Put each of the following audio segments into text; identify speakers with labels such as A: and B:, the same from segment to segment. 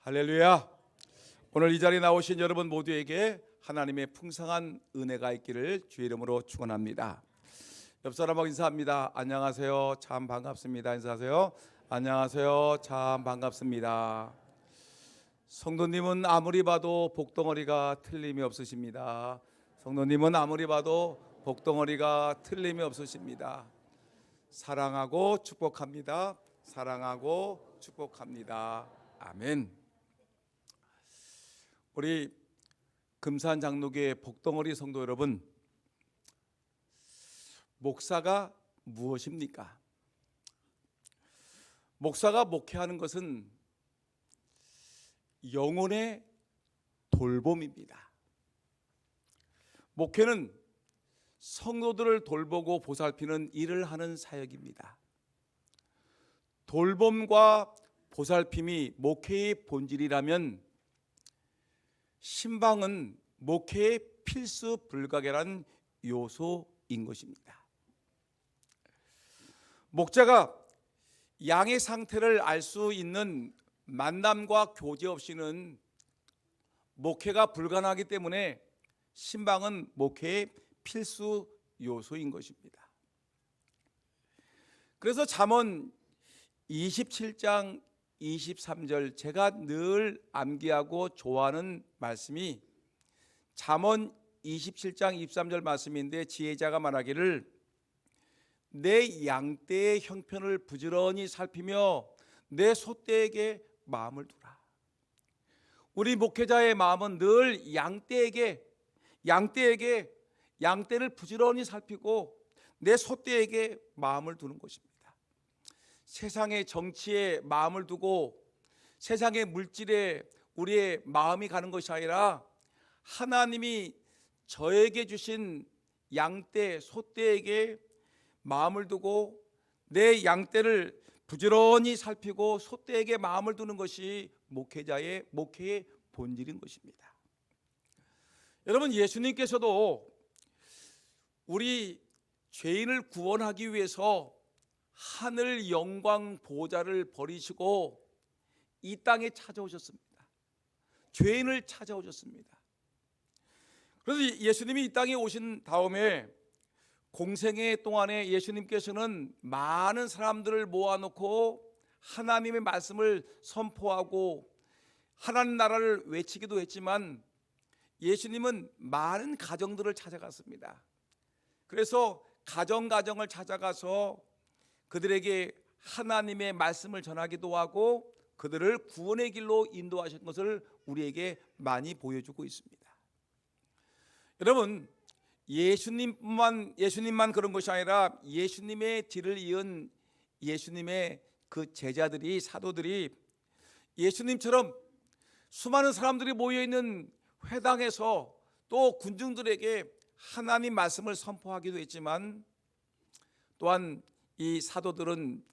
A: 할렐루야. 오늘 이 자리에 나오신 여러분 모두에게 하나님의 풍성한 은혜가 있기를 주의 이름으로 축원합니다. 옆 사람하고 인사합니다. 안녕하세요. 참 반갑습니다. 인사하세요. 안녕하세요. 참 반갑습니다. 성도님은 아무리 봐도 복덩어리가 틀림이 없으십니다. 성도님은 아무리 봐도 복덩어리가 틀림이 없으십니다. 사랑하고 축복합니다. 사랑하고 축복합니다. 아멘. 우리 금산 장로교회 복덩어리 성도 여러분, 목사가 무엇입니까? 목사가 목회하는 것은 영혼의 돌봄입니다. 목회는 성도들을 돌보고 보살피는 일을 하는 사역입니다. 돌봄과 보살핌이 목회의 본질이라면 신방은 목회의 필수 불가결한 요소인 것입니다. 목자가 양의 상태를 알 수 있는 만남과 교제 없이는 목회가 불가능하기 때문에 신방은 목회의 필수 요소인 것입니다. 그래서 잠언 27장 23절, 제가 늘 암기하고 좋아하는 말씀이 잠언 27장 23절 말씀인데, 지혜자가 말하기를 내 양떼의 형편을 부지런히 살피며 내 소떼에게 마음을 두라. 우리 목회자의 마음은 늘 양떼를 부지런히 살피고 내 소떼에게 마음을 두는 것입니다. 세상의 정치에 마음을 두고 세상의 물질에 우리의 마음이 가는 것이 아니라 하나님이 저에게 주신 양떼, 소떼에게 마음을 두고 내 양떼를 부지런히 살피고 소떼에게 마음을 두는 것이 목회의 본질인 것입니다. 여러분, 예수님께서도 우리 죄인을 구원하기 위해서 하늘 영광 보좌를 버리시고 이 땅에 찾아오셨습니다. 죄인을 찾아오셨습니다. 그래서 예수님이 이 땅에 오신 다음에 공생애 동안에 예수님께서는 많은 사람들을 모아놓고 하나님의 말씀을 선포하고 하나님 나라를 외치기도 했지만 예수님은 많은 가정들을 찾아갔습니다. 그래서 가정을 찾아가서 그들에게 하나님의 말씀을 전하기도 하고 그들을 구원의 길로 인도하신 것을 우리에게 많이 보여주고 있습니다. 여러분, 예수님만 그런 것이 아니라 예수님의 뒤를 이은 예수님의 그 제자들이, 사도들이 예수님처럼 수많은 사람들이 모여있는 회당에서 또 군중들에게 하나님 말씀을 선포하기도 했지만, 또한 이 사도들은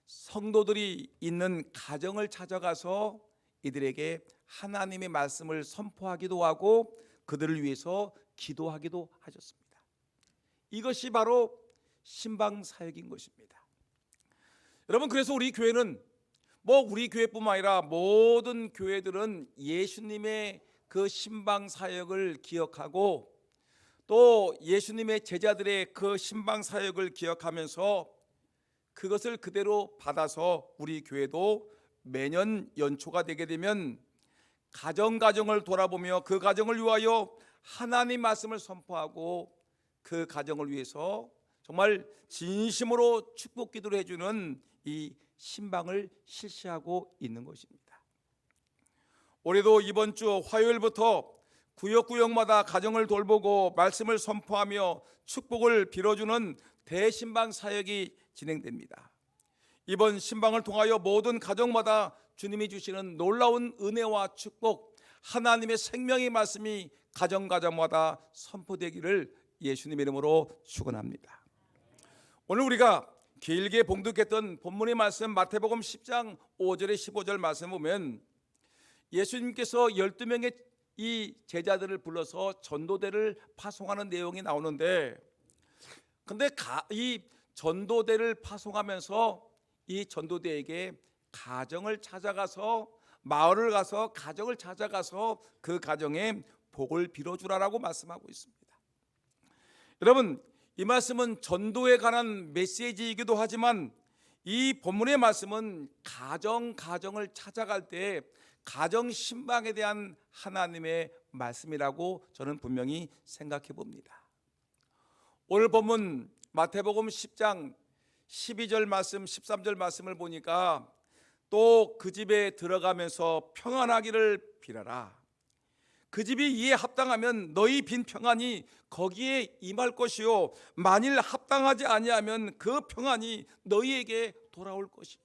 A: 성도들이 있는 가정을 찾아가서 이들에게 하나님의 말씀을 선포하기도 하고 그들을 위해서 기도하기도 하셨습니다. 이것이 바로 신방 사역인 것입니다. 여러분, 그래서 우리 교회는 우리 교회뿐만 아니라 모든 교회들은 예수님의 그 신방 사역을 기억하고 또 예수님의 제자들의 그 신방 사역을 기억하면서 그것을 그대로 받아서 우리 교회도 매년 연초가 되게 되면 가정을 돌아보며 그 가정을 위하여 하나님 말씀을 선포하고 그 가정을 위해서 정말 진심으로 축복 기도를 해주는 이 신방을 실시하고 있는 것입니다. 올해도 이번 주 화요일부터 구역마다 가정을 돌보고 말씀을 선포하며 축복을 빌어주는 대신방 사역이 진행됩니다. 이번 신방을 통하여 모든 가정마다 주님이 주시는 놀라운 은혜와 축복, 하나님의 생명의 말씀이 가정마다 선포되기를 예수님의 이름으로 축원합니다. 오늘 우리가 길게 봉독했던 본문의 말씀 마태복음 10장 5절에 15절 말씀 보면 예수님께서 12명의 이 제자들을 불러서 전도대를 파송하는 내용이 나오는데, 근데 이 전도대를 파송하면서 이 전도대에게 가정을 찾아가서 마을을 가서 가정을 찾아가서 그 가정에 복을 빌어주라라고 말씀하고 있습니다. 여러분, 이 말씀은 전도에 관한 메시지이기도 하지만 이 본문의 말씀은 가정을 찾아갈 때 가정 신방에 대한 하나님의 말씀이라고 저는 분명히 생각해 봅니다. 오늘 본문 마태복음 10장 12절 말씀 13절 말씀을 보니까 또 그 집에 들어가면서 평안하기를 빌어라. 그 집이 이에 합당하면 너희 빈 평안이 거기에 임할 것이요 만일 합당하지 아니하면 그 평안이 너희에게 돌아올 것이라.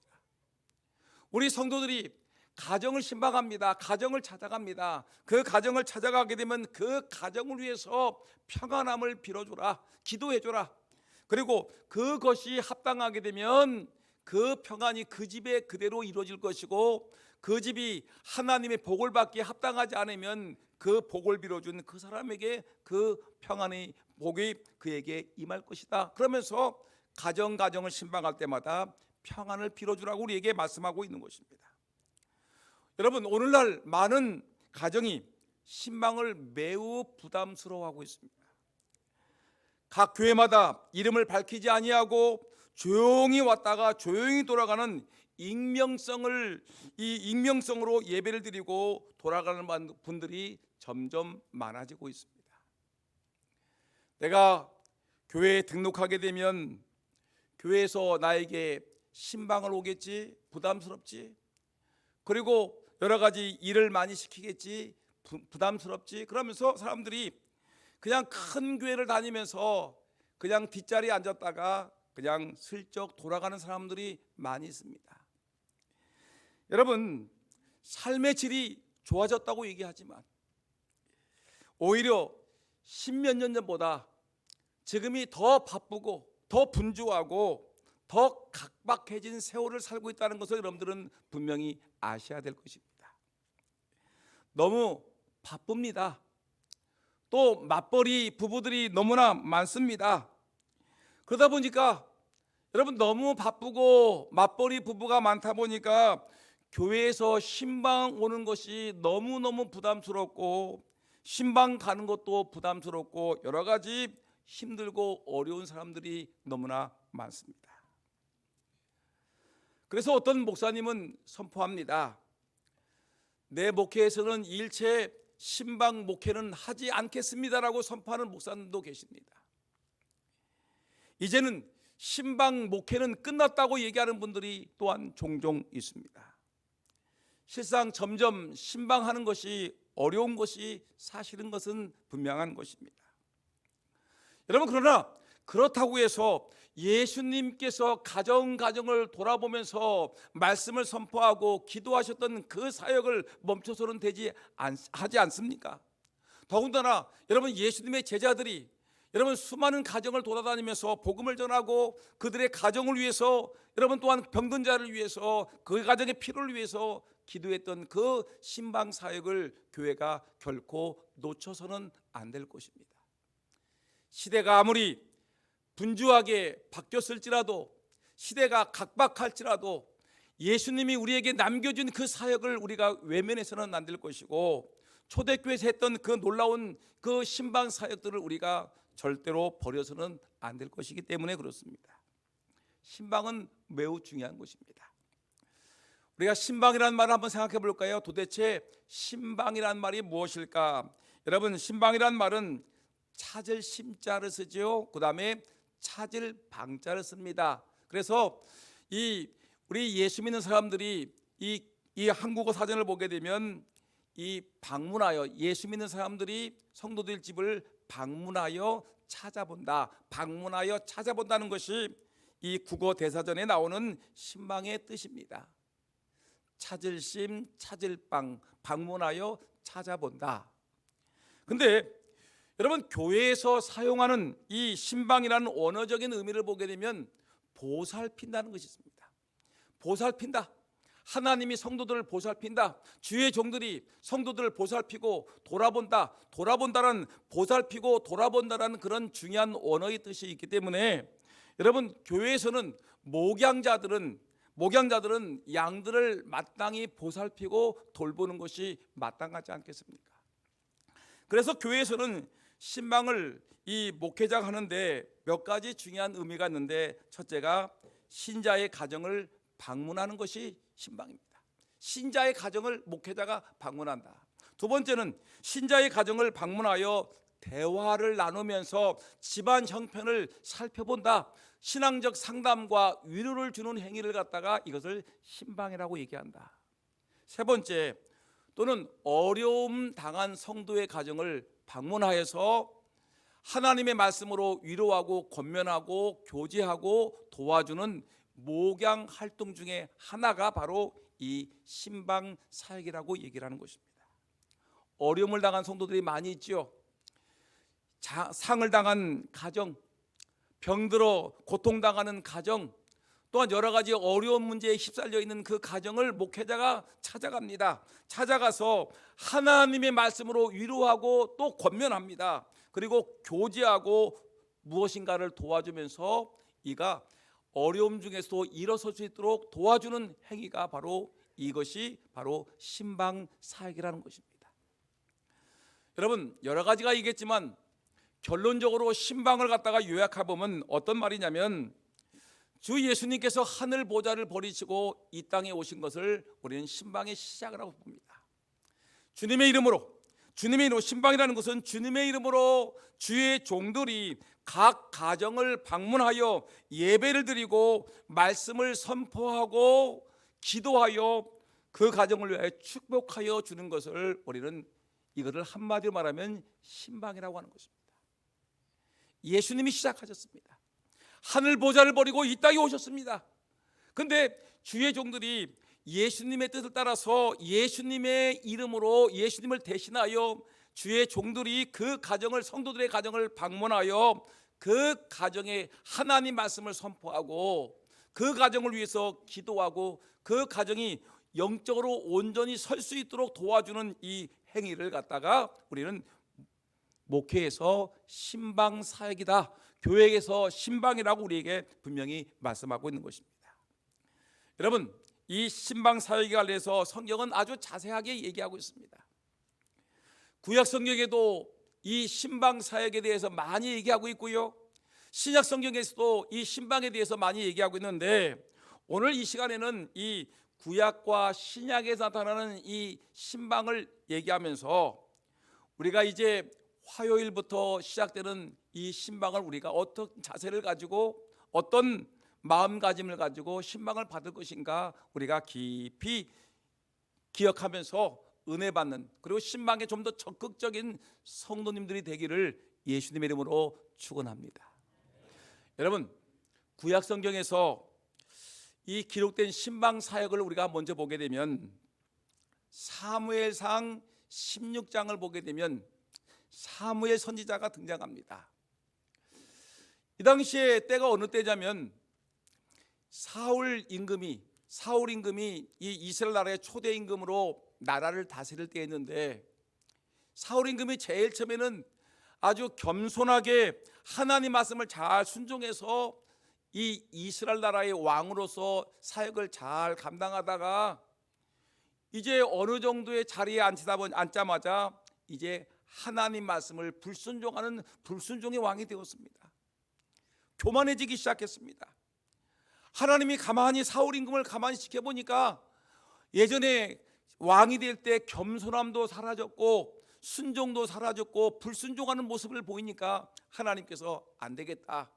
A: 우리 성도들이 가정을 신방합니다. 가정을 찾아갑니다. 그 가정을 찾아가게 되면 그 가정을 위해서 평안함을 빌어줘라, 기도해줘라. 그리고 그것이 합당하게 되면 그 평안이 그 집에 그대로 이루어질 것이고, 그 집이 하나님의 복을 받기에 합당하지 않으면 그 복을 빌어준 그 사람에게 그 평안의 복이 그에게 임할 것이다. 그러면서 가정을 신방할 때마다 평안을 빌어주라고 우리에게 말씀하고 있는 것입니다. 여러분, 오늘날 많은 가정이 신방을 매우 부담스러워하고 있습니다. 각 교회마다 이름을 밝히지 아니하고 조용히 왔다가 조용히 돌아가는 익명성으로 예배를 드리고 돌아가는 분들이 점점 많아지고 있습니다. 내가 교회에 등록하게 되면 교회에서 나에게 신방을 오겠지, 부담스럽지, 그리고 여러 가지 일을 많이 시키겠지, 부담스럽지, 그러면서 사람들이 그냥 큰 교회를 다니면서 그냥 뒷자리에 앉았다가 그냥 슬쩍 돌아가는 사람들이 많이 있습니다. 여러분, 삶의 질이 좋아졌다고 얘기하지만 오히려 십몇 년 전보다 지금이 더 바쁘고 더 분주하고 더 각박해진 세월을 살고 있다는 것을 여러분들은 분명히 아셔야 될 것입니다. 너무 바쁩니다. 또 맞벌이 부부들이 너무나 많습니다. 그러다 보니까 여러분, 너무 바쁘고 맞벌이 부부가 많다 보니까 교회에서 신방 오는 것이 너무너무 부담스럽고 신방 가는 것도 부담스럽고 여러 가지 힘들고 어려운 사람들이 너무나 많습니다. 그래서 어떤 목사님은 선포합니다. 내 목회에서는 일체 신방 목회는 하지 않겠습니다라고 선포하는 목사님도 계십니다. 이제는 신방 목회는 끝났다고 얘기하는 분들이 또한 종종 있습니다. 실상 점점 신방하는 것이 어려운 것이 사실인 것은 분명한 것입니다. 여러분, 그러나 그렇다고 해서 예수님께서 가정을 돌아보면서 말씀을 선포하고 기도하셨던 그 사역을 멈춰서는 하지 않습니까? 더군다나 여러분, 예수님의 제자들이 여러분 수많은 가정을 돌아다니면서 복음을 전하고 그들의 가정을 위해서, 여러분 또한 병든 자를 위해서, 그 가정의 필요를 위해서 기도했던 그 신방 사역을 교회가 결코 놓쳐서는 안 될 것입니다. 시대가 아무리 분주하게 바뀌었을지라도, 시대가 각박할지라도 예수님이 우리에게 남겨준 그 사역을 우리가 외면해서는 안 될 것이고, 초대교회에서 했던 그 놀라운 그 신방 사역들을 우리가 절대로 버려서는 안 될 것이기 때문에 그렇습니다. 신방은 매우 중요한 것입니다. 우리가 신방이라는 말을 한번 생각해 볼까요? 도대체 신방이라는 말이 무엇일까? 여러분, 신방이라는 말은 찾을 심자를 쓰죠. 그 다음에 찾을 방자를 씁니다. 그래서 우리 예수 믿는 사람들이 이 한국어 사전을 보게 되면 이 방문하여, 예수 믿는 사람들이 성도들 집을 방문하여 찾아본다, 방문하여 찾아본다는 것이 이 국어 대사전에 나오는 신방의 뜻입니다. 찾을 심, 찾을 방, 방문하여 찾아본다. 근데 여러분, 교회에서 사용하는 이 신방이라는 언어적인 의미를 보게 되면 보살핀다는 것이 있습니다. 보살핀다. 하나님이 성도들을 보살핀다. 주의 종들이 성도들을 보살피고 돌아본다. 돌아본다는, 보살피고 돌아본다라는 그런 중요한 언어의 뜻이 있기 때문에 여러분, 교회에서는 목양자들은 목양자들은 양들을 마땅히 보살피고 돌보는 것이 마땅하지 않겠습니까? 그래서 교회에서는 신방을 이 목회자가 하는데 몇 가지 중요한 의미가 있는데, 첫째가 신자의 가정을 방문하는 것이 신방입니다. 신자의 가정을 목회자가 방문한다. 두 번째는 신자의 가정을 방문하여 대화를 나누면서 집안 형편을 살펴본다. 신앙적 상담과 위로를 주는 행위를 갖다가 이것을 신방이라고 얘기한다. 세 번째, 또는 어려움 당한 성도의 가정을 방문하여서 하나님의 말씀으로 위로하고 권면하고 교제하고 도와주는 목양 활동 중에 하나가 바로 이 신방 사역이라고 얘기를 하는 것입니다. 어려움을 당한 성도들이 많이 있죠. 상을 당한 가정, 병들어 고통당하는 가정, 또한 여러 가지 어려운 문제에 휩쓸려 있는 그 가정을 목회자가 찾아갑니다. 찾아가서 하나님의 말씀으로 위로하고 또 권면합니다. 그리고 교제하고 무엇인가를 도와주면서 이가 어려움 중에서도 일어설 수 있도록 도와주는 행위가 바로 이것이 바로 신방 사역이라는 것입니다. 여러분, 여러 가지가 있겠지만 결론적으로 신방을 갖다가 요약해 보면 어떤 말이냐면, 주 예수님께서 하늘 보좌를 버리시고 이 땅에 오신 것을 우리는 신방의 시작이라고 봅니다. 주님의 이름으로 신방이라는 것은 주님의 이름으로 주의 종들이 각 가정을 방문하여 예배를 드리고 말씀을 선포하고 기도하여 그 가정을 위해 축복하여 주는 것을 우리는 이것을 한마디로 말하면 신방이라고 하는 것입니다. 예수님이 시작하셨습니다. 하늘 보좌를 버리고 이 땅에 오셨습니다. 그런데 주의 종들이 예수님의 뜻을 따라서 예수님의 이름으로 예수님을 대신하여 주의 종들이 그 가정을, 성도들의 가정을 방문하여 그 가정에 하나님 말씀을 선포하고 그 가정을 위해서 기도하고 그 가정이 영적으로 온전히 설 수 있도록 도와주는 이 행위를 갖다가 우리는 목회에서 신방 사역이다, 교회에서 신방이라고 우리에게 분명히 말씀하고 있는 것입니다. 여러분, 이 신방 사역에 관해서 성경은 아주 자세하게 얘기하고 있습니다. 구약 성경에도 이 신방 사역에 대해서 많이 얘기하고 있고요, 신약 성경에서도 이 신방에 대해서 많이 얘기하고 있는데, 오늘 이 시간에는 이 구약과 신약에서 나타나는 이 신방을 얘기하면서 우리가 이제 화요일부터 시작되는 이 신방을 우리가 어떤 자세를 가지고 어떤 마음가짐을 가지고 신방을 받을 것인가 우리가 깊이 기억하면서 은혜 받는, 그리고 신방에 좀 더 적극적인 성도님들이 되기를 예수님의 이름으로 축원합니다. 여러분, 구약 성경에서 이 기록된 신방 사역을 우리가 먼저 보게 되면 사무엘상 16장을 보게 되면 사무엘 선지자가 등장합니다. 이 당시에 때가 어느 때냐면 사울 임금이 이 이스라엘 나라의 초대 임금으로 나라를 다스릴 때였는데, 사울 임금이 제일 처음에는 아주 겸손하게 하나님 말씀을 잘 순종해서 이 이스라엘 나라의 왕으로서 사역을 잘 감당하다가 이제 어느 정도의 자리에 앉자마자 이제 하나님 말씀을 불순종하는 불순종의 왕이 되었습니다. 교만해지기 시작했습니다. 하나님이 가만히 사울 임금을 가만히 지켜보니까 예전에 왕이 될 때 겸손함도 사라졌고 순종도 사라졌고 불순종하는 모습을 보이니까 하나님께서 안 되겠다,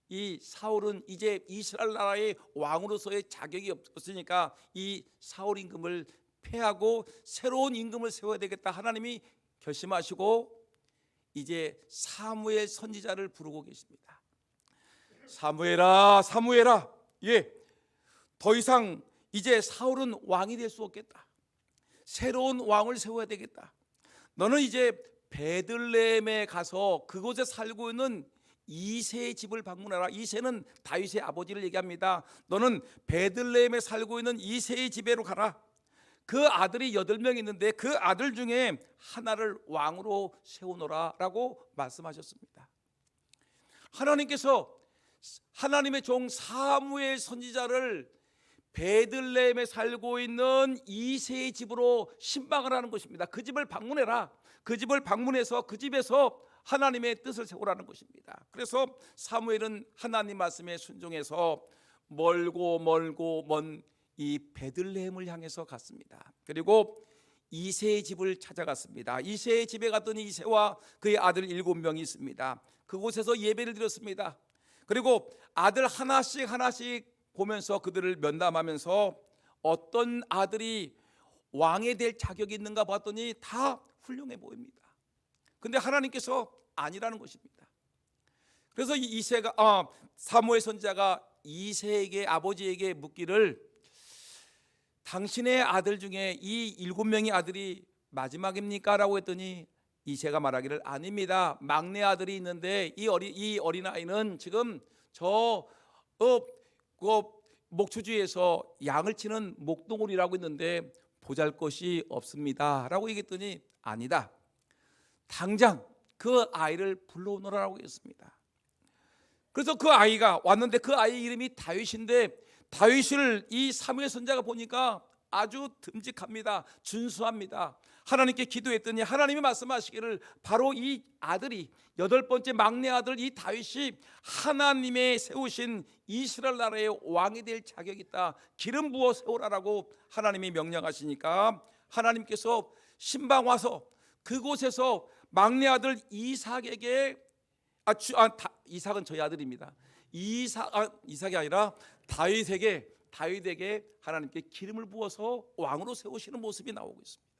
A: 이 사울은 이제 이스라엘 나라의 왕으로서의 자격이 없으니까 이 사울 임금을 폐하고 새로운 임금을 세워야 되겠다, 하나님이 결심하시고 이제 사무엘 선지자를 부르고 계십니다. 사무엘아, 사무엘아, 더 이상 이제 사울은 왕이 될 수 없겠다. 새로운 왕을 세워야 되겠다. 너는 이제 베들레헴에 가서 그곳에 살고 있는 이새의 집을 방문하라. 이새는 다윗의 아버지를 얘기합니다. 너는 베들레헴에 살고 있는 이새의 집에로 가라. 그 아들이 8명 있는데 그 아들 중에 하나를 왕으로 세우노라라고 말씀하셨습니다. 하나님께서 하나님의 종 사무엘 선지자를 베들레헴에 살고 있는 이새의 집으로 신방을 하는 것입니다. 그 집을 방문해라. 그 집을 방문해서 그 집에서 하나님의 뜻을 세우라는 것입니다. 그래서 사무엘은 하나님 말씀에 순종해서 멀고 먼 이 베들레헴을 향해서 갔습니다. 그리고 이새의 집을 찾아갔습니다. 이새의 집에 갔더니 이새와 그의 아들 7명이 있습니다. 그곳에서 예배를 드렸습니다. 그리고 아들 하나씩 보면서 그들을 면담하면서 어떤 아들이 왕이 될 자격이 있는가 봤더니 다 훌륭해 보입니다. 근데 하나님께서 아니라는 것입니다. 그래서 사무엘 선지자가 이새에게, 아버지에게 묻기를, 당신의 아들 중에 이 7명의 아들이 마지막입니까? 라고 했더니 이새가 말하기를, 아닙니다. 막내 아들이 있는데 이 어린아이는 지금 목초지에서 양을 치는 목동을 고 있는데 보잘것이 없습니다 라고 얘기했더니, 아니다, 당장 그 아이를 불러오너라고 했습니다. 그래서 그 아이가 왔는데 그 아이 이름이 다윗인데, 다윗을 이 사무엘 선지자가 보니까 아주 듬직합니다. 준수합니다. 하나님께 기도했더니 하나님이 말씀하시기를, 바로 이 아들이, 8번째 막내 아들 이 다윗이 하나님의 세우신 이스라엘 나라의 왕이 될 자격이 있다. 기름 부어 세우라라고 하나님이 명령하시니까 하나님께서 신방 와서 그곳에서 막내 아들 이삭에게, 이삭은 저희 아들입니다. 이삭이 아니라 다윗에게 하나님께 기름을 부어서 왕으로 세우시는 모습이 나오고 있습니다.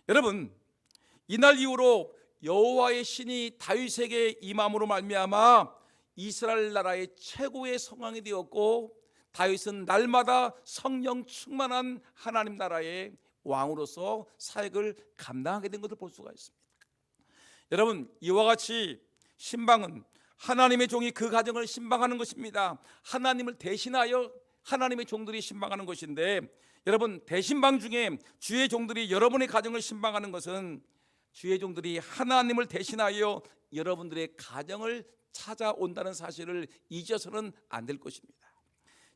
A: 여러분, 이날 이후로 여호와의 신이 다윗에게 임함으로 말미암아 이스라엘 나라의 최고의 성왕이 되었고, 다윗은 날마다 성령 충만한 하나님 나라의 왕으로서 사역을 감당하게 된 것을 볼 수가 있습니다. 여러분, 이와 같이 신방은 하나님의 종이 그 가정을 신방하는 것입니다. 하나님을 대신하여 하나님의 종들이 신방하는 것인데, 여러분, 대신방 중에 주의 종들이 여러분의 가정을 신방하는 것은 주의 종들이 하나님을 대신하여 여러분들의 가정을 찾아온다는 사실을 잊어서는 안 될 것입니다.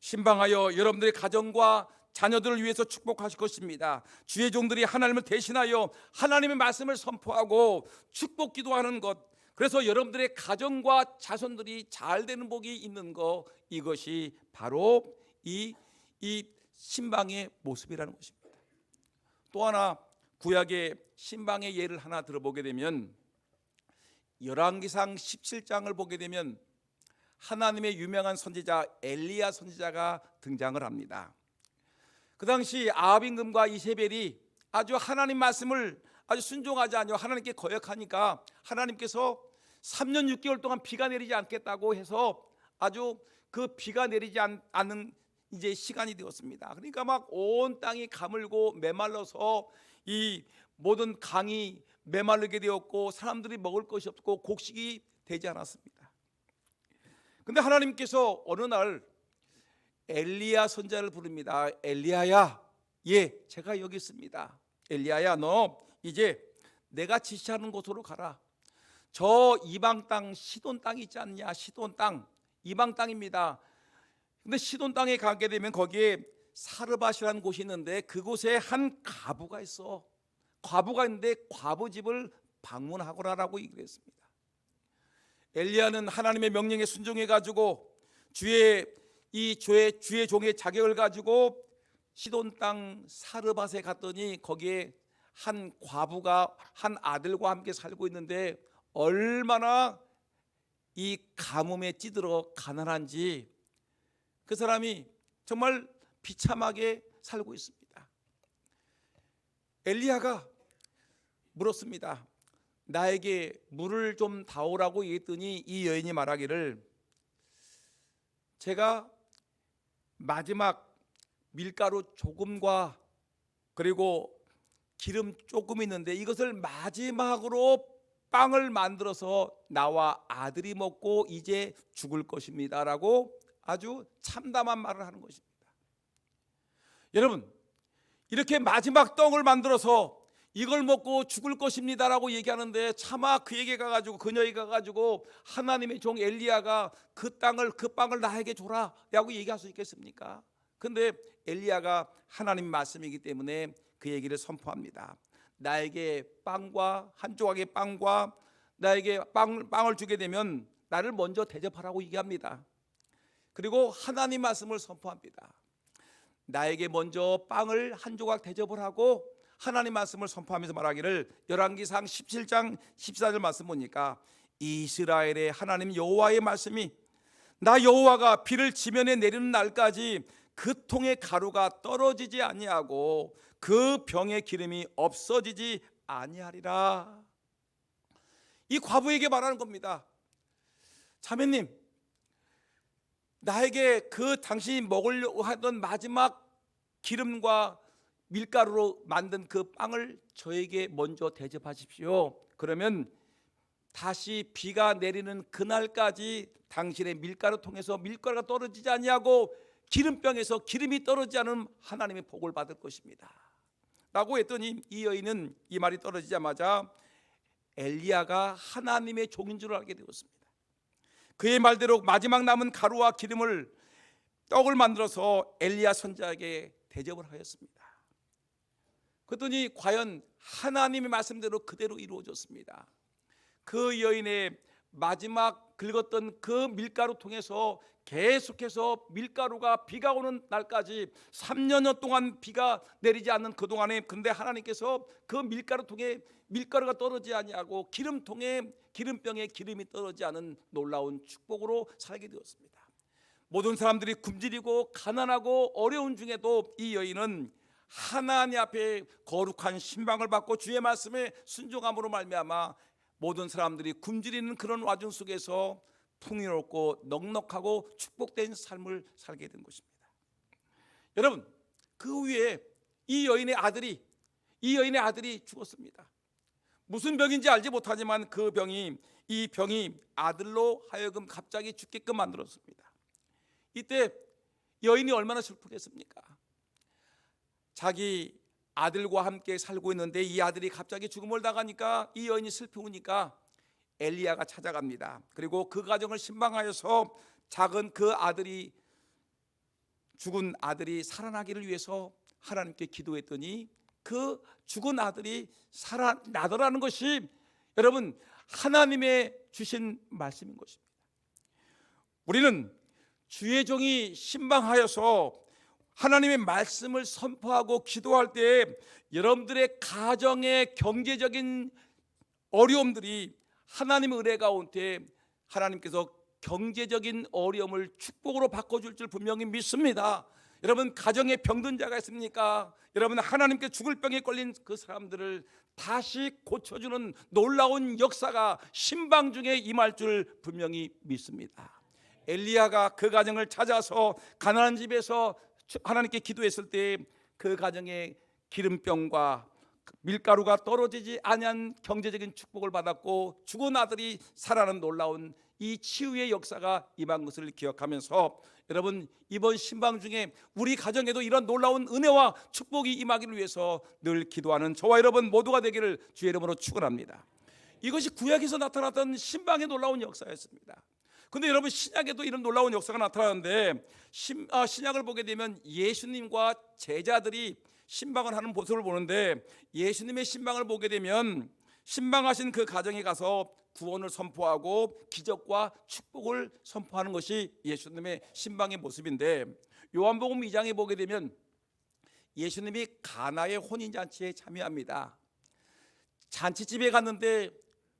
A: 신방하여 여러분들의 가정과 자녀들을 위해서 축복하실 것입니다. 주의 종들이 하나님을 대신하여 하나님의 말씀을 선포하고 축복 기도하는 것, 그래서 여러분들의 가정과 자손들이 잘 되는 복이 있는 것, 이것이 바로 이 신방의 모습이라는 것입니다. 또 하나 구약의 신방의 예를 하나 들어보게 되면, 열왕기상 17장을 보게 되면 하나님의 유명한 선지자 엘리야 선지자가 등장을 합니다. 그 당시 아합 임금과 이세벨이 아주 하나님 말씀을 아주 순종하지 않고 하나님께 거역하니까 하나님께서 3년 6개월 동안 비가 내리지 않겠다고 해서 아주 그 비가 내리지 않는 이제 시간이 되었습니다. 그러니까 막 온 땅이 가물고 메말라서 이 모든 강이 메마르게 되었고 사람들이 먹을 것이 없고 곡식이 되지 않았습니다. 근데 하나님께서 어느 날 엘리야 선지자를 부릅니다. 엘리야야, 예, 제가 여기 있습니다. 엘리야야, 너 이제 내가 지시하는 곳으로 가라. 저 이방 땅 시돈 땅이 있지 않냐? 시돈 땅, 이방 땅입니다. 근데 시돈 땅에 가게 되면 거기에 사르밧이라는 곳이 있는데 그곳에 한 과부가 있어. 과부가 있는데 과부 집을 방문하거라라고 얘기를 했습니다. 엘리야는 하나님의 명령에 순종해 가지고 주의 종의 자격을 가지고 시돈 땅 사르밧에 갔더니 거기에 한 과부가 한 아들과 함께 살고 있는데 얼마나 이 가뭄에 찌들어 가난한지 그 사람이 정말 비참하게 살고 있습니다. 엘리야가 물었습니다. 나에게 물을 좀 다오라고 얘기했더니 이 여인이 말하기를, 제가 마지막 밀가루 조금과 그리고 기름 조금 있는데 이것을 마지막으로 빵을 만들어서 나와 아들이 먹고 이제 죽을 것입니다 라고 아주 참담한 말을 하는 것입니다. 여러분, 이렇게 마지막 떡을 만들어서 이걸 먹고 죽을 것입니다 라고 얘기하는데 차마 그에게 가가지고 그녀에게 가가지고 하나님의 종 엘리야가 그 빵을 나에게 줘라 라고 얘기할 수 있겠습니까? 근데 엘리야가 하나님의 말씀이기 때문에 그 얘기를 선포합니다. 나에게 빵과 한 조각의 빵과 나에게 빵을 주게 되면 나를 먼저 대접하라고 얘기합니다. 그리고 하나님 말씀을 선포합니다. 나에게 먼저 빵을 한 조각 대접을 하고 하나님 말씀을 선포하면서 말하기를, 열왕기상 17장 14절 말씀 보니까 이스라엘의 하나님 여호와의 말씀이 나 여호와가 비를 지면에 내리는 날까지 그 통의 가루가 떨어지지 아니하고 그 병의 기름이 없어지지 아니하리라. 이 과부에게 말하는 겁니다. 자매님, 나에게 그 당신이 먹으려고 하던 마지막 기름과 밀가루로 만든 그 빵을 저에게 먼저 대접하십시오. 그러면 다시 비가 내리는 그날까지 당신의 밀가루 통해서 밀가루가 떨어지지 아니하고 기름병에서 기름이 떨어지지 않은 하나님의 복을 받을 것입니다 라고 했더니 이 여인은 이 말이 떨어지자마자 엘리야가 하나님의 종인 줄 알게 되었습니다. 그의 말대로 마지막 남은 가루와 기름을 떡을 만들어서 엘리야 선지자에게 대접을 하였습니다. 그랬더니 과연 하나님의 말씀대로 그대로 이루어졌습니다. 그 여인의 마지막 긁었던 그 밀가루 통해서 계속해서 밀가루가 비가 오는 날까지 3년 동안 비가 내리지 않는 그동안에, 근데 하나님께서 그 밀가루 통에 밀가루가 떨어지지 아니하고 기름통에 기름병에 기름이 떨어지지 않은 놀라운 축복으로 살게 되었습니다. 모든 사람들이 굶주리고 가난하고 어려운 중에도 이 여인은 하나님 앞에 거룩한 신방을 받고 주의 말씀에 순종함으로 말미암아 모든 사람들이 굶주리는 그런 와중 속에서 풍요롭고 넉넉하고 축복된 삶을 살게 된 것입니다. 여러분, 그 후에 이 여인의 아들이 죽었습니다. 무슨 병인지 알지 못하지만 이 병이 아들로 하여금 갑자기 죽게끔 만들었습니다. 이때 여인이 얼마나 슬프겠습니까? 자기 아들과 함께 살고 있는데 이 아들이 갑자기 죽음을 당하니까 이 여인이 슬프니까 엘리야가 찾아갑니다. 그리고 그 가정을 신방하여서 작은 그 아들이, 죽은 아들이 살아나기를 위해서 하나님께 기도했더니 그 죽은 아들이 살아나더라는 것이 여러분 하나님의 주신 말씀인 것입니다. 우리는 주의 종이 신방하여서 하나님의 말씀을 선포하고 기도할 때 여러분들의 가정의 경제적인 어려움들이 하나님의 은혜 가운데 하나님께서 경제적인 어려움을 축복으로 바꿔줄 줄 분명히 믿습니다. 여러분, 가정에 병든 자가 있습니까? 여러분, 하나님께 죽을 병에 걸린 그 사람들을 다시 고쳐주는 놀라운 역사가 신방 중에 임할 줄 분명히 믿습니다. 엘리야가 그 가정을 찾아서 가난한 집에서 하나님께 기도했을 때 그 가정에 기름병과 밀가루가 떨어지지 아니한 경제적인 축복을 받았고 죽은 아들이 살아나는 놀라운 이 치유의 역사가 임한 것을 기억하면서 여러분, 이번 신방 중에 우리 가정에도 이런 놀라운 은혜와 축복이 임하기를 위해서 늘 기도하는 저와 여러분 모두가 되기를 주의 이름으로 축원합니다. 이것이 구약에서 나타났던 신방의 놀라운 역사였습니다. 근데 여러분, 신약에도 이런 놀라운 역사가 나타나는데 신약을 보게 되면 예수님과 제자들이 신방을 하는 모습을 보는데, 예수님의 신방을 보게 되면 신방하신 그 가정에 가서 구원을 선포하고 기적과 축복을 선포하는 것이 예수님의 신방의 모습인데, 요한복음 2장에 보게 되면 예수님이 가나의 혼인잔치에 참여합니다. 잔치집에 갔는데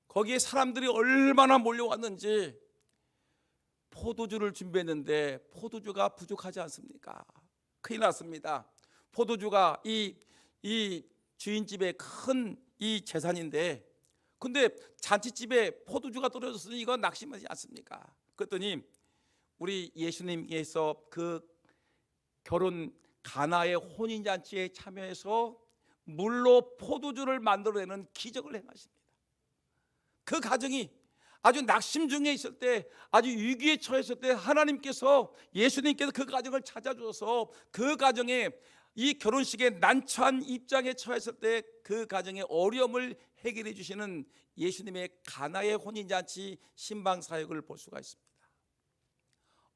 A: 거기에 사람들이 얼마나 몰려왔는지, 포도주를 준비했는데 포도주가 부족하지 않습니까? 큰일 났습니다. 포도주가 이 주인집의 큰 이 재산인데, 근데 잔치집에 포도주가 떨어졌으니 이건 낙심하지 않습니까? 그랬더니 우리 예수님께서 그 결혼 가나의 혼인잔치에 참여해서 물로 포도주를 만들어내는 기적을 행하십니다. 그 가정이 아주 낙심 중에 있을 때, 아주 위기에 처했을 때 하나님께서, 예수님께서 그 가정을 찾아주셔서 그 가정에 이 결혼식에 난처한 입장에 처했을 때 그 가정의 어려움을 해결해 주시는 예수님의 가나의 혼인잔치 신방 사역을 볼 수가 있습니다.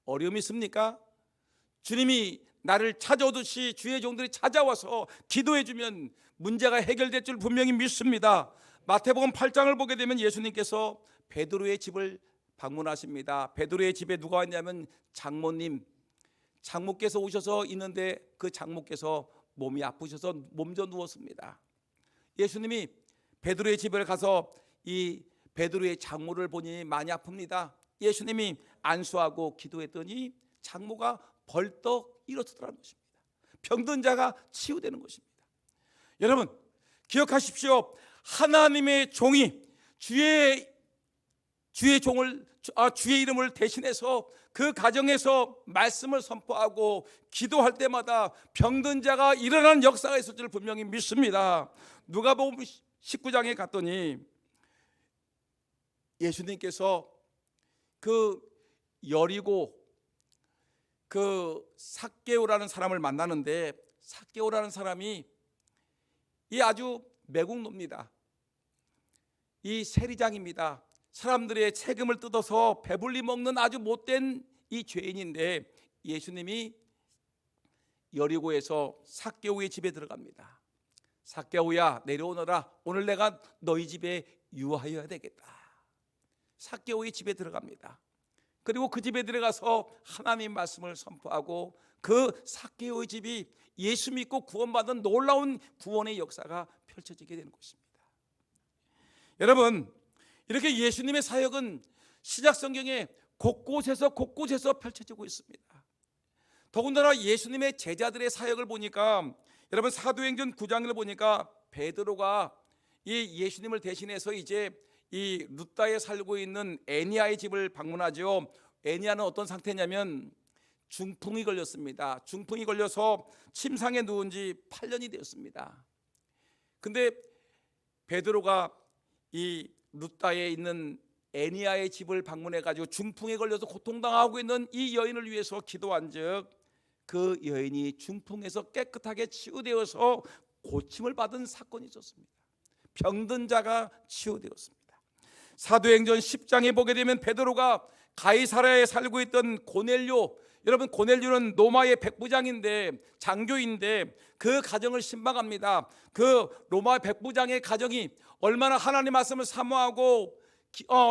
A: 어려움이 있습니까? 주님이 나를 찾아오듯이 주의 종들이 찾아와서 기도해 주면 문제가 해결될 줄 분명히 믿습니다. 마태복음 8장을 보게 되면 예수님께서 베드로의 집을 방문하십니다. 베드로의 집에 누가 왔냐면 장모께서 오셔서 있는데 그 장모께서 몸이 아프셔서 몸져 누웠습니다. 예수님이 베드로의 집에 가서 이 베드로의 장모를 보니 많이 아픕니다. 예수님이 안수하고 기도했더니 장모가 벌떡 일어서더라는 것입니다. 병든 자가 치유되는 것입니다. 여러분 기억하십시오. 하나님의 종이 주의 이름을 대신해서 그 가정에서 말씀을 선포하고 기도할 때마다 병든 자가 일어나는 역사가 있을 줄 분명히 믿습니다. 누가복음 19장에 갔더니 예수님께서 그 여리고 그 삭개오라는 사람을 만나는데, 삭개오라는 사람이 이 아주 매국노입니다. 이 세리장입니다. 사람들의 세금을 뜯어서 배불리 먹는 아주 못된 이 죄인인데, 예수님이 여리고에서 삭개오의 집에 들어갑니다. 삭개오야, 내려오너라. 오늘 내가 너희 집에 유하여야 되겠다. 삭개오의 집에 들어갑니다. 그리고 그 집에 들어가서 하나님 말씀을 선포하고 그 삭개오의 집이 예수 믿고 구원받은 놀라운 구원의 역사가 펼쳐지게 되는 것입니다. 여러분, 이렇게 예수님의 사역은 신약 성경에 곳곳에서 펼쳐지고 있습니다. 더군다나 예수님의 제자들의 사역을 보니까, 여러분 사도행전 9장을 보니까 베드로가 이 예수님을 대신해서 이제 이 루다에 살고 있는 애니아의 집을 방문하죠. 애니아는 어떤 상태냐면 중풍이 걸렸습니다. 중풍이 걸려서 침상에 누운 지 8년이 되었습니다. 근데 베드로가 이 루다에 있는 애니아의 집을 방문해 가지고 중풍에 걸려서 고통당하고 있는 이 여인을 위해서 기도한즉 그 여인이 중풍에서 깨끗하게 치유되어서 고침을 받은 사건이 있었습니다. 병든 자가 치유되었습니다. 사도행전 10장에 보게 되면 베드로가 가이사랴에 살고 있던 고넬료, 여러분 고넬료는 로마의 백부장인데, 장교인데 그 가정을 신방합니다. 그 로마 백부장의 가정이 얼마나 하나님 말씀을 사모하고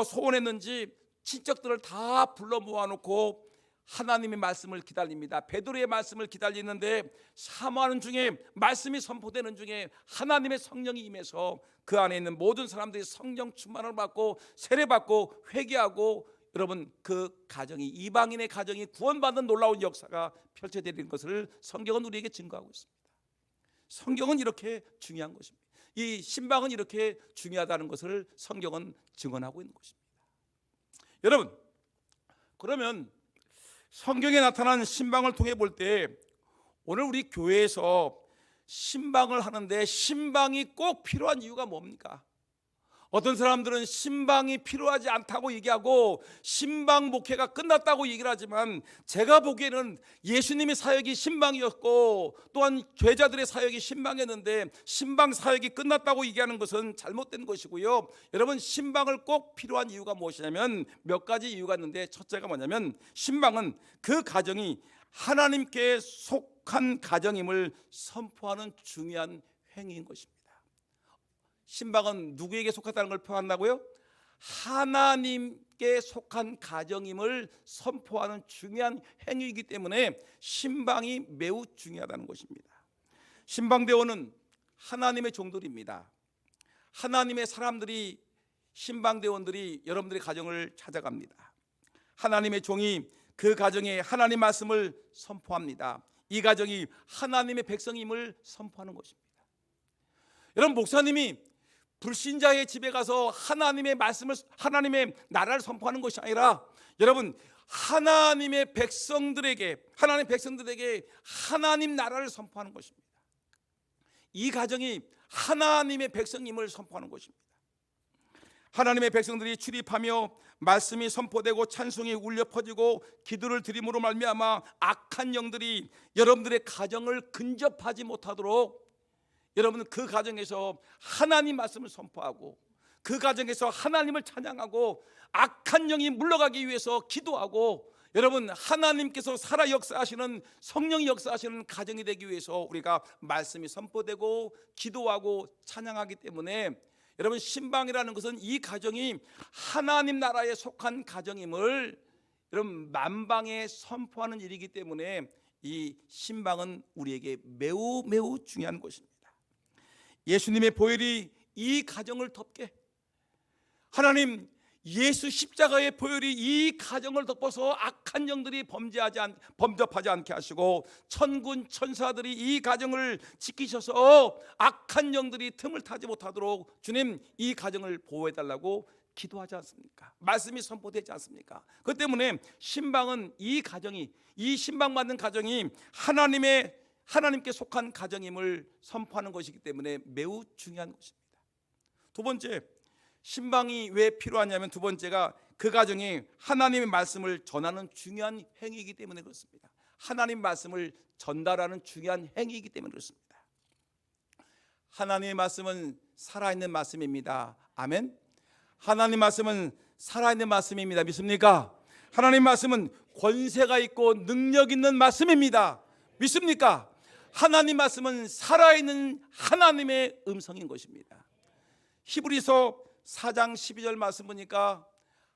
A: 소원했는지 친척들을 다 불러 모아놓고 하나님의 말씀을 기다립니다. 베드로의 말씀을 기다리는데 사모하는 중에, 말씀이 선포되는 중에 하나님의 성령이 임해서 그 안에 있는 모든 사람들이 성령 충만을 받고 세례받고 회개하고, 여러분 그 가정이, 이방인의 가정이 구원받는 놀라운 역사가 펼쳐지는 것을 성경은 우리에게 증거하고 있습니다. 성경은 이렇게 중요한 것입니다. 이 신방은 이렇게 중요하다는 것을 성경은 증언하고 있는 것입니다. 여러분, 그러면 성경에 나타난 신방을 통해 볼 때 오늘 우리 교회에서 신방을 하는데 신방이 꼭 필요한 이유가 뭡니까? 어떤 사람들은 신방이 필요하지 않다고 얘기하고 신방 목회가 끝났다고 얘기를 하지만, 제가 보기에는 예수님의 사역이 신방이었고 또한 죄자들의 사역이 신방이었는데 신방 사역이 끝났다고 얘기하는 것은 잘못된 것이고요. 여러분, 신방을 꼭 필요한 이유가 무엇이냐면 몇 가지 이유가 있는데, 첫째가 뭐냐면 신방은 그 가정이 하나님께 속한 가정임을 선포하는 중요한 행위인 것입니다. 신방은 누구에게 속하다는 걸 표현한다고요? 하나님께 속한 가정임을 선포하는 중요한 행위이기 때문에 신방이 매우 중요하다는 것입니다. 신방대원은 하나님의 종들입니다. 하나님의 사람들이, 신방대원들이 여러분들의 가정을 찾아갑니다. 하나님의 종이 그 가정에 하나님 말씀을 선포합니다. 이 가정이 하나님의 백성임을 선포하는 것입니다. 여러분, 목사님이 불신자의 집에 가서 하나님의 말씀을, 하나님의 나라를 선포하는 것이 아니라, 여러분 하나님의 백성들에게 하나님 나라를 선포하는 것입니다. 이 가정이 하나님의 백성임을 선포하는 것입니다. 하나님의 백성들이 출입하며 말씀이 선포되고 찬송이 울려 퍼지고 기도를 드림으로 말미암아 악한 영들이 여러분들의 가정을 근접하지 못하도록, 여러분은 그 가정에서 하나님 말씀을 선포하고 그 가정에서 하나님을 찬양하고 악한 영이 물러가기 위해서 기도하고, 여러분, 하나님께서 살아 역사하시는, 성령이 역사하시는 가정이 되기 위해서 우리가 말씀이 선포되고 기도하고 찬양하기 때문에, 여러분, 신방이라는 것은 이 가정이 하나님 나라에 속한 가정임을 여러분 만방에 선포하는 일이기 때문에 이 신방은 우리에게 매우 매우 중요한 것입니다. 예수님의 보혈이 이 가정을 덮게, 하나님 예수 십자가의 보혈이 이 가정을 덮어서 악한 영들이 범접하지 않게 하시고, 천군 천사들이 이 가정을 지키셔서 악한 영들이 틈을 타지 못하도록 주님 이 가정을 보호해달라고 기도하지 않습니까? 말씀이 선포되지 않습니까? 그것 때문에 신방은 이 가정이, 이 신방받는 가정이 하나님께 속한 가정임을 선포하는 것이기 때문에 매우 중요한 것입니다. 두 번째, 신방이 왜 필요하냐면, 두 번째가 그 가정이 하나님의 말씀을 전하는 중요한 행위이기 때문에 그렇습니다. 하나님 말씀을 전달하는 중요한 행위이기 때문에 그렇습니다. 하나님의 말씀은 살아있는 말씀입니다. 아멘. 하나님 말씀은 살아있는 말씀입니다. 믿습니까? 하나님 말씀은 권세가 있고 능력 있는 말씀입니다. 믿습니까? 하나님 말씀은 살아있는 하나님의 음성인 것입니다. 히브리서 4장 12절 말씀 보니까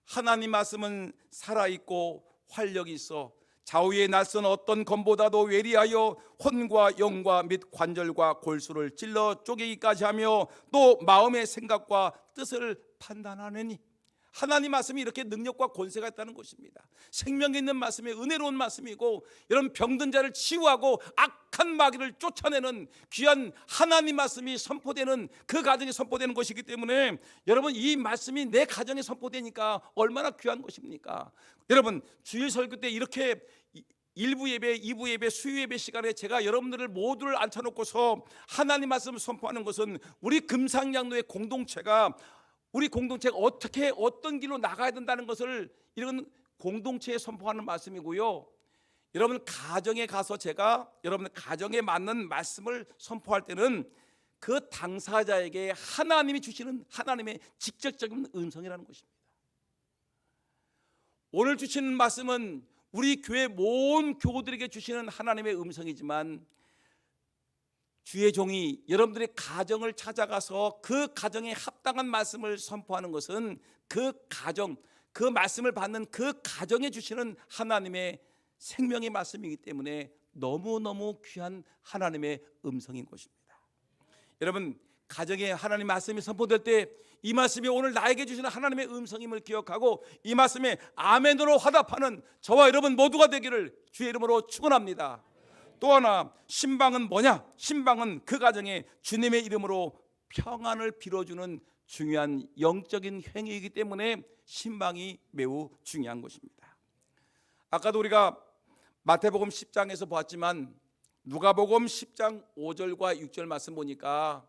A: 하나님 말씀은 살아있고 활력이 있어 좌우의 낯선 어떤 검보다도 외리하여 혼과 영과 및 관절과 골수를 찔러 쪼개기까지 하며 또 마음의 생각과 뜻을 판단하느니, 하나님 말씀이 이렇게 능력과 권세가 있다는 것입니다. 생명 있는 말씀이 은혜로운 말씀이고, 이런 병든 자를 치유하고 악한 마귀를 쫓아내는 귀한 하나님 말씀이 선포되는, 그 가정에 선포되는 것이기 때문에 여러분, 이 말씀이 내 가정에 선포되니까 얼마나 귀한 것입니까? 여러분, 주일 설교 때 이렇게 1부 예배, 2부 예배, 수요 예배 시간에 제가 여러분들을 모두를 앉혀놓고서 하나님 말씀을 선포하는 것은 우리 금상양로의 공동체가, 우리 공동체가 어떻게 어떤 길로 나가야 된다는 것을 이런 공동체에 선포하는 말씀이고요. 여러분 가정에 가서 제가 여러분 가정에 맞는 말씀을 선포할 때는 그 당사자에게 하나님이 주시는 하나님의 직접적인 음성이라는 것입니다. 오늘 주시는 말씀은 우리 교회 모든 교우들에게 주시는 하나님의 음성이지만, 주의 종이 여러분들의 가정을 찾아가서 그 가정에 합당한 말씀을 선포하는 것은 그 가정, 그 말씀을 받는 그 가정에 주시는 하나님의 생명의 말씀이기 때문에 너무너무 귀한 하나님의 음성인 것입니다. 여러분, 가정에 하나님 말씀이 선포될 때 이 말씀이 오늘 나에게 주시는 하나님의 음성임을 기억하고 이 말씀에 아멘으로 화답하는 저와 여러분 모두가 되기를 주의 이름으로 축원합니다. 또 하나, 신방은 뭐냐? 신방은 그 가정에 주님의 이름으로 평안을 빌어주는 중요한 영적인 행위이기 때문에 신방이 매우 중요한 것입니다. 아까도 우리가 마태복음 10장에서 보았지만 누가복음 10장 5절과 6절 말씀 보니까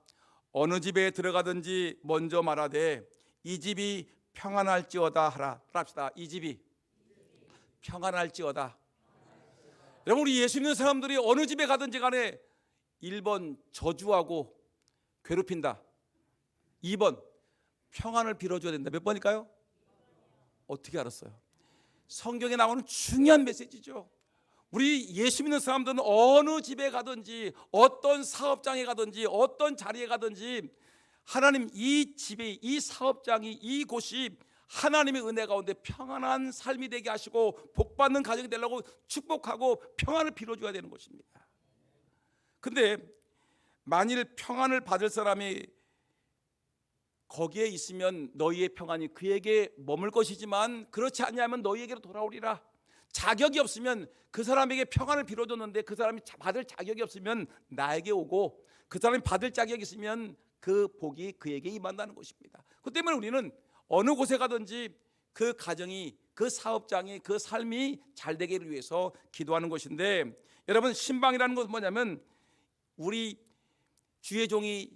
A: 어느 집에 들어가든지 먼저 말하되 이 집이 평안할지어다 하라. 합시다. 이 집이 평안할지어다. 여러분, 우리 예수 믿는 사람들이 어느 집에 가든지 간에 1번 저주하고 괴롭힌다, 2번 평안을 빌어줘야 된다. 몇 번일까요? 어떻게 알았어요? 성경에 나오는 중요한 메시지죠. 우리 예수 믿는 사람들은 어느 집에 가든지 어떤 사업장에 가든지 어떤 자리에 가든지 하나님 이 집이, 이 사업장이, 이곳이 하나님의 은혜 가운데 평안한 삶이 되게 하시고 복받는 가정이 되려고 축복하고 평안을 빌어줘야 되는 것입니다. 근데 만일 평안을 받을 사람이 거기에 있으면 너희의 평안이 그에게 머물 것이지만 그렇지 않냐면 너희에게로 돌아오리라. 자격이 없으면 그 사람에게 평안을 빌어줬는데 그 사람이 받을 자격이 없으면 나에게 오고, 그 사람이 받을 자격이 있으면 그 복이 그에게 임한다는 것입니다. 그 때문에 우리는 어느 곳에 가든지 그 가정이, 그 사업장이, 그 삶이 잘 되기를 위해서 기도하는 것인데, 여러분 신방이라는 것은 뭐냐면 우리 주의 종이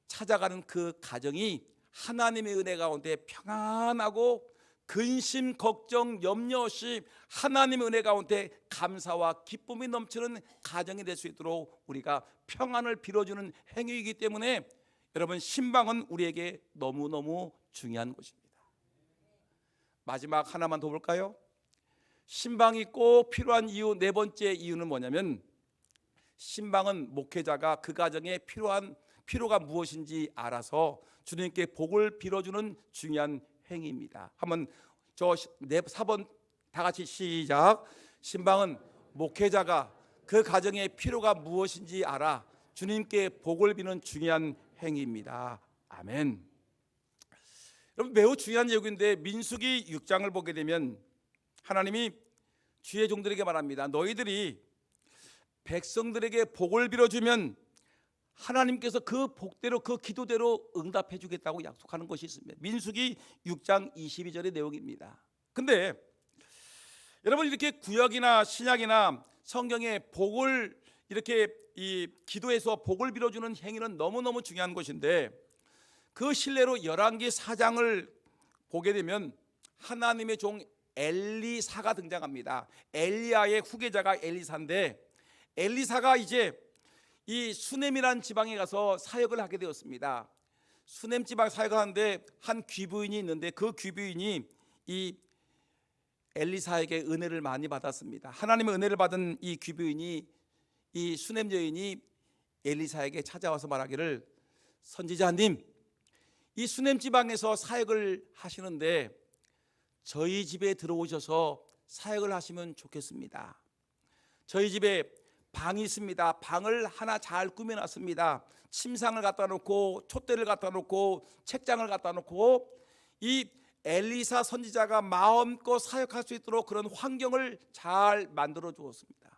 A: 찾아가는 그 가정이 하나님의 은혜 가운데 평안하고 근심, 걱정, 염려 없이 하나님의 은혜 가운데 감사와 기쁨이 넘치는 가정이 될 수 있도록 우리가 평안을 빌어주는 행위이기 때문에 여러분 신방은 우리에게 너무너무 중요한 것입니다. 마지막 하나만 더 볼까요? 신방이 꼭 필요한 이유, 네 번째 이유는 뭐냐면 신방은 목회자가 그 가정에 필요가 무엇인지 알아서 주님께 복을 빌어주는 중요한 행위입니다. 한번 저 4번 다 같이 시작. 신방은 목회자가 그 가정의 필요가 무엇인지 알아 주님께 복을 비는 중요한 행위입니다. 아멘. 여러분, 매우 중요한 얘기인데 민수기 6장을 보게 되면 하나님이 주의 종들에게 말합니다. 너희들이 백성들에게 복을 빌어주면 하나님께서 그 복대로, 그 기도대로 응답해 주겠다고 약속하는 것이 있습니다. 민수기 6장 22절의 내용입니다. 근데 여러분, 이렇게 구약이나 신약이나 성경에 복을 이렇게 이 기도에서 복을 빌어주는 행위는 너무너무 중요한 것인데, 그 실례로 열왕기 4장을 보게 되면 하나님의 종 엘리사가 등장합니다. 엘리야의 후계자가 엘리사인데, 엘리사가 이제 이 수넴이라는 지방에 가서 사역을 하게 되었습니다. 수넴 지방 사역을 하는데 한 귀부인이 있는데, 그 귀부인이 이 엘리사에게 은혜를 많이 받았습니다. 하나님의 은혜를 받은 이 귀부인이, 이 수넴 여인이 엘리사에게 찾아와서 말하기를, 선지자님, 이 수넴 지방에서 사역을 하시는데 저희 집에 들어오셔서 사역을 하시면 좋겠습니다. 저희 집에 방이 있습니다. 방을 하나 잘 꾸며놨습니다. 침상을 갖다 놓고 촛대를 갖다 놓고 책장을 갖다 놓고 이 엘리사 선지자가 마음껏 사역할 수 있도록 그런 환경을 잘 만들어 주었습니다.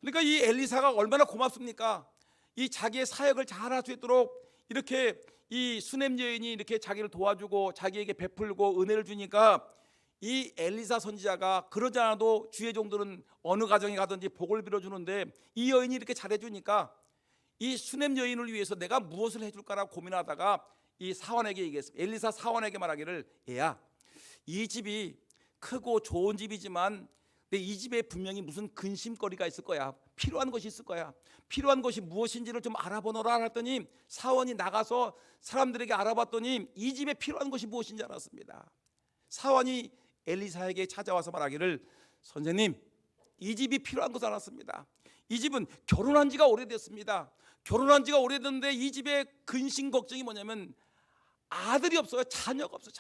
A: 그러니까 이 엘리사가 얼마나 고맙습니까? 이 자기의 사역을 잘 할 수 있도록 이렇게 이 수넴 여인이 이렇게 자기를 도와주고 자기에게 베풀고 은혜를 주니까 이 엘리사 선지자가 그러지 않아도 주의 종들은 어느 가정에 가든지 복을 빌어주는데, 이 여인이 이렇게 잘해주니까 이 수넴 여인을 위해서 내가 무엇을 해줄까라고 고민하다가 이 사원에게 얘기했습니다. 엘리사 사원에게 말하기를, 얘야, 이 집이 크고 좋은 집이지만 근데 이 집에 분명히 무슨 근심거리가 있을 거야. 필요한 것이 있을 거야. 필요한 것이 무엇인지를 좀 알아보너라 했더니 사원이 나가서 사람들에게 알아봤더니 이 집에 필요한 것이 무엇인지 알았습니다. 사원이 엘리사에게 찾아와서 말하기를, 선생님, 이 집이 필요한 것을 알았습니다. 이 집은 결혼한 지가 오래됐습니다. 결혼한 지가 오래됐는데 이 집의 근심 걱정이 뭐냐면 아들이 없어요. 자녀가 없어요.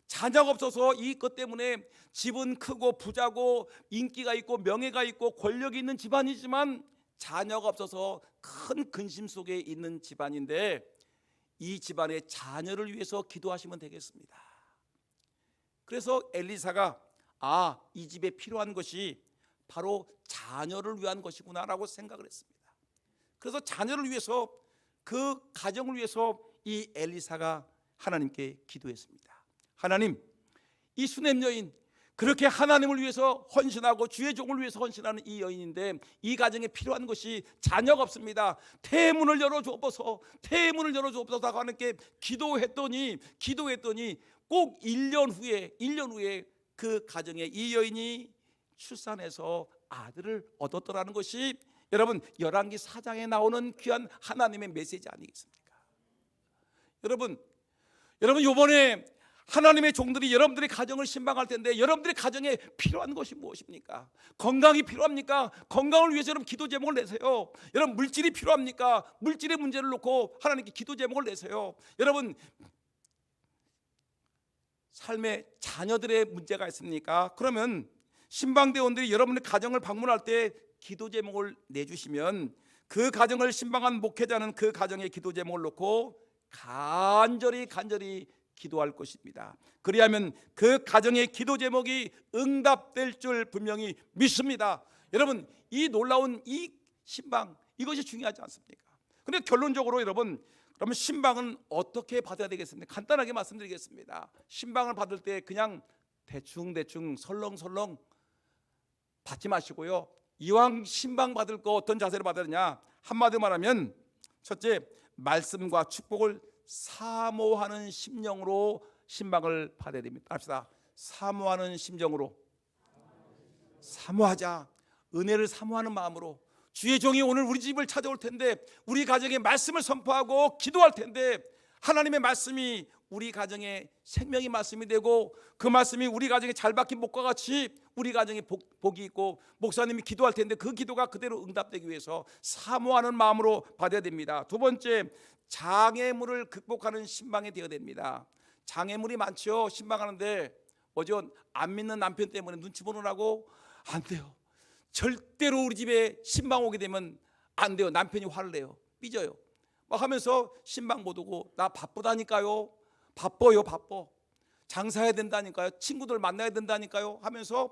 A: 자녀가 없어서 이것 때문에 집은 크고 부자고 인기가 있고 명예가 있고 권력이 있는 집안이지만 자녀가 없어서 큰 근심 속에 있는 집안인데, 이 집안의 자녀를 위해서 기도하시면 되겠습니다. 그래서 엘리사가 이 집에 필요한 것이 바로 자녀를 위한 것이구나라고 생각을 했습니다. 그래서 자녀를 위해서, 그 가정을 위해서 이 엘리사가 하나님께 기도했습니다. 하나님, 이 수넴 여인, 그렇게 하나님을 위해서 헌신하고 주의 종을 위해서 헌신하는 이 여인인데 이 가정에 필요한 것이 자녀가 없습니다. 태문을 열어주옵소서 하고 하나님께 기도했더니 꼭 1년 후에 그 가정에 이 여인이 출산해서 아들을 얻었더라는 것이 여러분 열왕기 4장에 나오는 귀한 하나님의 메시지 아니겠습니까? 여러분 이번에 하나님의 종들이 여러분들의 가정을 신방할 텐데 여러분들의 가정에 필요한 것이 무엇입니까? 건강이 필요합니까? 건강을 위해서 여러분 기도 제목을 내세요. 여러분 물질이 필요합니까? 물질의 문제를 놓고 하나님께 기도 제목을 내세요. 여러분 삶의 자녀들의 문제가 있습니까? 그러면 신방대원들이 여러분의 가정을 방문할 때 기도 제목을 내주시면 그 가정을 신방한 목회자는 그 가정의 기도 제목을 놓고 간절히 기도할 것입니다. 그리하면 그 가정의 기도 제목이 응답될 줄 분명히 믿습니다. 여러분 이 놀라운 이 신방, 이것이 중요하지 않습니까? 그런데 결론적으로 여러분, 그러면 신방은 어떻게 받아야 되겠습니까? 간단하게 말씀드리겠습니다. 신방을 받을 때 그냥 대충 설렁설렁 받지 마시고요. 이왕 신방 받을 거 어떤 자세로 받아야 되냐? 한마디로 말하면 첫째, 말씀과 축복을 사모하는 심령으로 신방을 받아야 됩니다. 합시다. 사모하는 심정으로, 사모하자. 은혜를 사모하는 마음으로, 주의 종이 오늘 우리 집을 찾아올 텐데 우리 가정에 말씀을 선포하고 기도할 텐데 하나님의 말씀이 우리 가정에 생명의 말씀이 되고 그 말씀이 우리 가정에 잘 박힌 목과 같이 우리 가정에 복이 있고 목사님이 기도할 텐데 그 기도가 그대로 응답되기 위해서 사모하는 마음으로 받아야 됩니다. 두 번째, 장애물을 극복하는 신방이 되어야 됩니다. 장애물이 많죠. 신방하는데 뭐죠? 안 믿는 남편 때문에 눈치 보느라고 안 돼요. 절대로 우리 집에 신방 오게 되면 안 돼요. 남편이 화를 내요. 삐져요. 막 하면서 신방 못 오고 나 바쁘다니까요. 바빠요. 바빠. 장사해야 된다니까요. 친구들 만나야 된다니까요. 하면서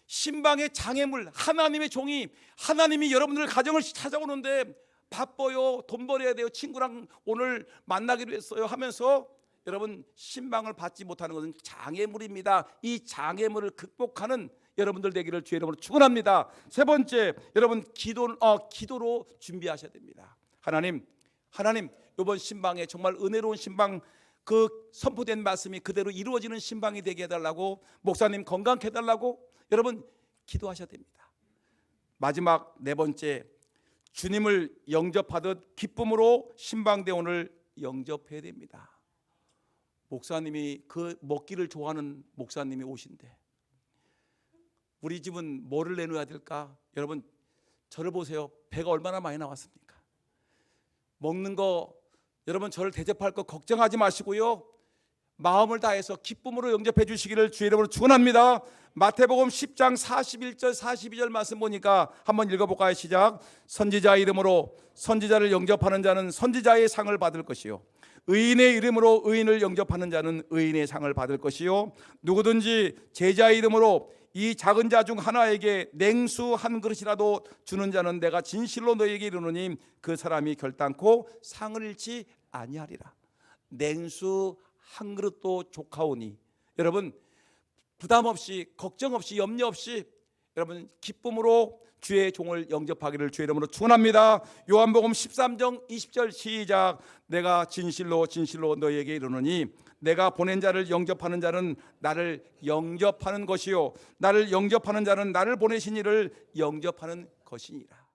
A: 신방의 장애물, 하나님의 종이 하나님이 여러분들 가정을 찾아오는데 바빠요. 돈 벌어야 돼요. 친구랑 오늘 만나기로 했어요. 하면서 여러분 신방을 받지 못하는 것은 장애물입니다. 이 장애물을 극복하는 여러분들 되기를 주의 이름으로 축원합니다. 세 번째, 여러분 기도로 준비하셔야 됩니다. 하나님 이번 신방에 정말 은혜로운 신방, 그 선포된 말씀이 그대로 이루어지는 신방이 되게 해달라고, 목사님 건강케 해달라고 여러분 기도하셔야 됩니다. 마지막 네 번째, 주님을 영접하듯 기쁨으로 신방대원을 영접해야 됩니다. 목사님이 그 먹기를 좋아하는 목사님이 오신대. 우리 집은 뭐를 내놓아야 될까? 여러분 저를 보세요. 배가 얼마나 많이 나왔습니까? 먹는 거, 여러분 저를 대접할 거 걱정하지 마시고요, 마음을 다해서 기쁨으로 영접해 주시기를 주의 이름으로 축원합니다. 마태복음 10장 41절 42절 말씀 보니까 한번 읽어볼까요? 시작. 선지자 이름으로 선지자를 영접하는 자는 선지자의 상을 받을 것이요, 의인의 이름으로 의인을 영접하는 자는 의인의 상을 받을 것이요, 누구든지 제자의 이름으로 이 작은 자 중 하나에게 냉수 한 그릇이라도 주는 자는 내가 진실로 너희에게 이르노니 그 사람이 결단코 상을 잃지 아니하리라. 냉수 한 그릇도 조카오니, 여러분 부담 없이 걱정 없이 염려 없이 여러분 기쁨으로 주의 종을 영접하기를 주의 이름으로 축원합니다. 요한복음 13장 20절 시작. 내가 진실로 너희에게 이르노니 내가 보낸 자를 영접하는 자는 나를 영접하는 것이요, 나를 영접하는 자는 나를 보내신 이를 영접하는 것이니라.